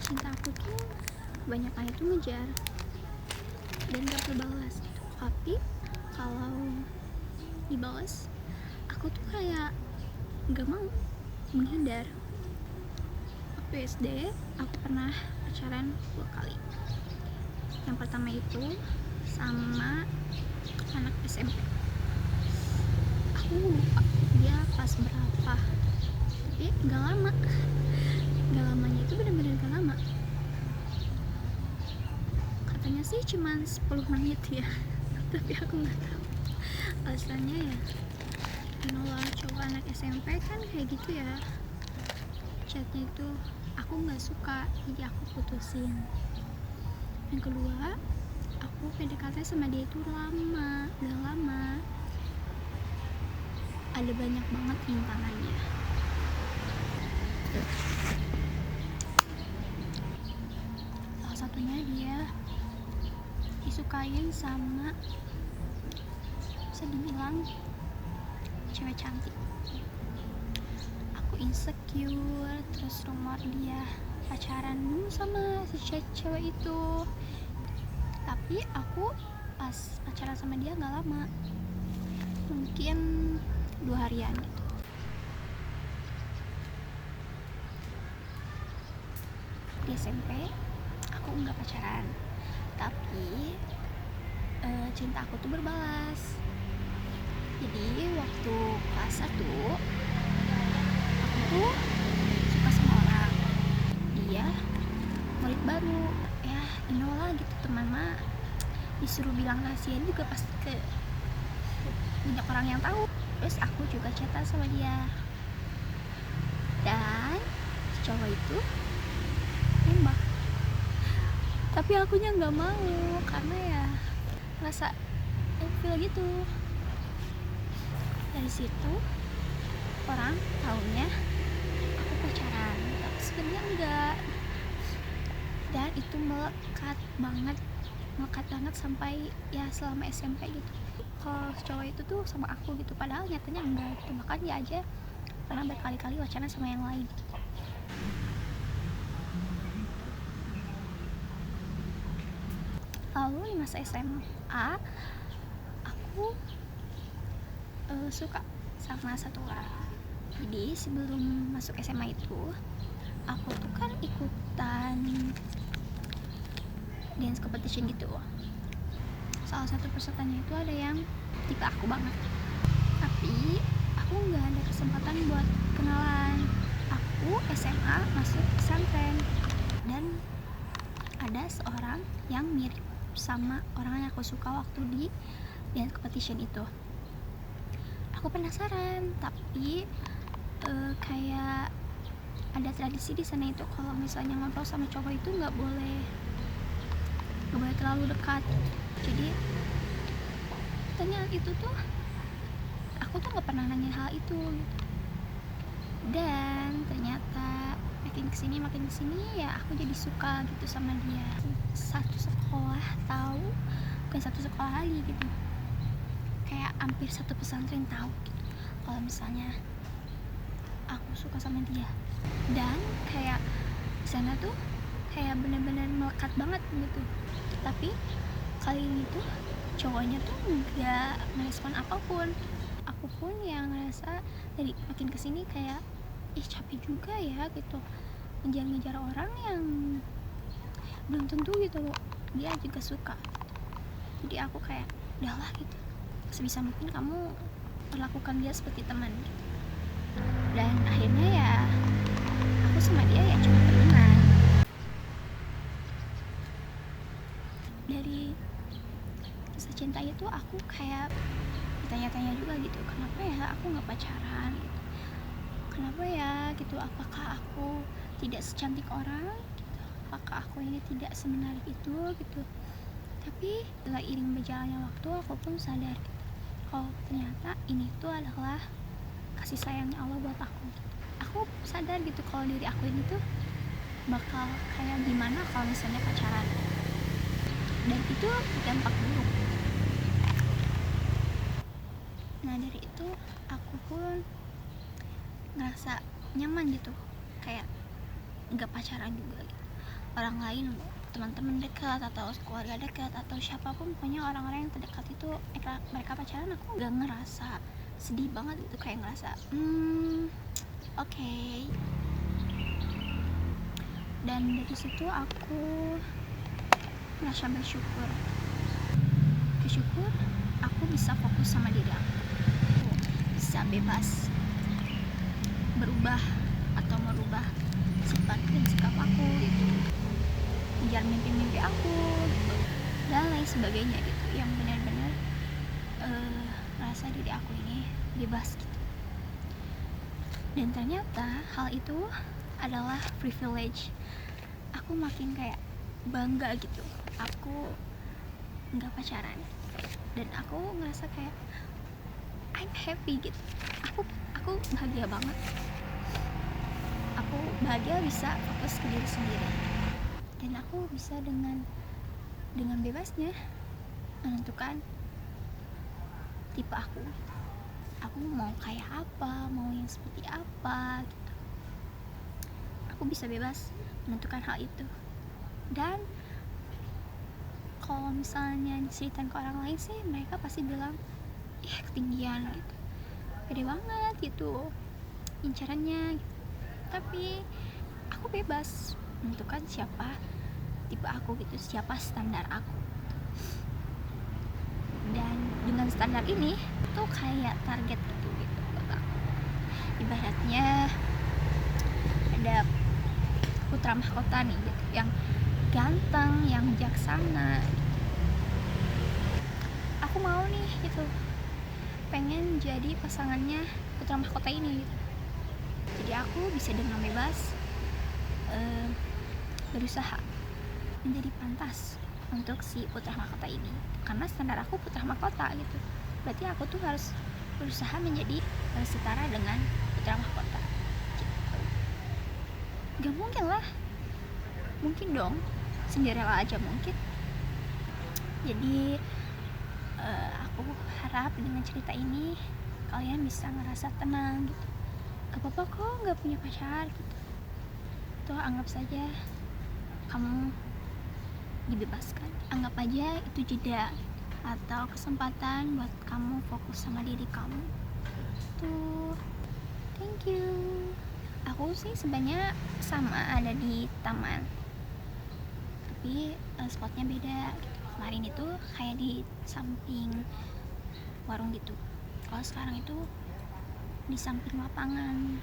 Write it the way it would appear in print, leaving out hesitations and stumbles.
cinta aku tuh kebanyakan itu ngejar dan gak berbalas gitu. Tapi kalau dibalas, aku tuh kayak gak mau, menghindar. Waktu SD aku pernah pacaran 2 kali. Yang pertama itu sama anak SMP. Aku lupa dia pas berapa, tapi gak lama. Gak lamanya itu benar-benar gak lama. Katanya sih cuma 10 menit ya, tapi aku nggak tahu alasannya ya. Lah cowok anak SMP kan kayak gitu ya, chatnya itu aku nggak suka, jadi aku putusin. Yang kedua, aku PDKT sama dia itu lama, udah lama, ada banyak banget rintangannya. Salah satunya dia disukain sama, bisa dibilang cewek cantik. Aku insecure, terus rumor dia pacaran dulu sama si cewek itu. Tapi aku pas pacaran sama dia gak lama, mungkin 2 harian gitu. Di SMP aku nggak pacaran, tapi cinta aku tuh berbalas. Jadi waktu kelas 1 aku tuh suka sama orang, dia murid baru ya, inolah gitu, teman mah disuruh bilang rahasia juga pasti ke banyak orang yang tahu. Terus aku juga chatan sama dia, dan cowok itu nembak, tapi akunya nggak mau karena ya ngerasa feel gitu. Dari situ orang taunya aku pacaran, tapi sebenarnya enggak. Dan itu melekat banget sampai ya selama SMP gitu. Kalau cowok itu tuh sama aku gitu, padahal nyatanya enggak gitu. Bahkan dia aja pernah berkali-kali wacana sama yang lain. Lalu di masa SMA aku suka sama satu orang. Jadi sebelum masuk SMA itu aku tuh kan ikutan dance competition gitu. Salah satu pesertanya itu ada yang tipe aku banget, tapi aku nggak ada kesempatan buat kenalan. Aku SMA masuk pesantren, dan ada seorang yang mirip sama orang yang aku suka waktu di dance competition itu. Aku penasaran, tapi kayak ada tradisi di sana itu kalau misalnya ngobrol sama cowok itu nggak boleh terlalu dekat. Jadi pertanyaan itu tuh aku tuh nggak pernah nanya hal itu gitu. Dan ternyata makin kesini ya aku jadi suka gitu sama dia. Satu sekolah tahu, bukan satu sekolah lagi gitu, kayak hampir satu pesantren tahu gitu kalau misalnya aku suka sama dia. Dan kayak di sana tuh kayak benar-benar melekat banget gitu. Tapi kali ini tuh cowoknya tuh nggak merespon apapun. Aku pun yang ngerasa dari makin kesini kayak capek juga ya gitu ngejar orang yang belum tentu gitu loh dia juga suka. Jadi aku kayak udahlah gitu, sebisa mungkin kamu perlakukan dia seperti teman gitu. Dan akhirnya ya aku sama dia ya cuma temenan. Dari kisah cinta itu aku kayak bertanya-tanya juga gitu, kenapa ya aku nggak pacaran gitu, kenapa ya gitu, apakah aku tidak secantik orang gitu, apakah aku ini tidak semenarik itu gitu. Tapi setelah iring berjalannya waktu aku pun sadar gitu, kalau ternyata ini tuh adalah kasih sayangnya Allah buat aku gitu. Aku sadar gitu kalau diri aku ini tuh bakal kayak gimana kalau misalnya pacaran, dan itu dampak buruk. Nah dari itu aku pun ngerasa nyaman gitu, kayak nggak pacaran juga gitu. orang lain, teman-teman dekat atau keluarga dekat atau siapapun, pokoknya orang-orang yang terdekat itu mereka pacaran, aku nggak ngerasa sedih banget gitu, kayak ngerasa oke. Dan dari situ aku merasa bersyukur aku bisa fokus sama diri aku, bisa bebas berubah atau merubah sifat dan sikap aku gitu, mengejar mimpi-mimpi aku gitu, dan lain sebagainya gitu, yang benar-benar merasa diri aku ini bebas gitu. Dan ternyata hal itu adalah privilege. Aku makin kayak bangga gitu, aku nggak pacaran, dan aku ngerasa kayak I'm happy gitu, aku bahagia banget, aku bahagia bisa fokus ke diri sendiri, dan aku bisa dengan bebasnya menentukan tipe aku mau kayak apa, mau yang seperti apa gitu. Aku bisa bebas menentukan hal itu. Dan kalau misalnya diceritain ke orang lain sih, mereka pasti bilang ih ketinggian gitu, gede banget gitu incarannya gitu. Tapi aku bebas menentukan siapa tipe aku gitu, siapa standar aku. Dan dengan standar ini tuh kayak target gitu buat aku. Ibaratnya ada putra mahkota nih gitu, yang ganteng, yang bijaksana. Aku mau nih gitu, pengen jadi pasangannya putra mahkota ini gitu. Jadi aku bisa dengan bebas berusaha menjadi pantas untuk si putra mahkota ini, karena standar aku putra mahkota gitu. Berarti aku tuh harus berusaha menjadi setara dengan putra mahkota gitu. Gak mungkin lah, mungkin dong, Cinderella aja mungkin. Jadi aku harap dengan cerita ini kalian bisa ngerasa tenang gitu. Gak apa-apa kok gak punya pacar gitu. Tuh anggap saja kamu dibebaskan, anggap aja itu jeda atau kesempatan buat kamu fokus sama diri kamu. Tuh, thank you. Aku sih sebenarnya sama ada di taman, tapi spotnya beda gitu. Kemarin itu kayak di samping warung gitu, kalau sekarang itu di samping lapangan.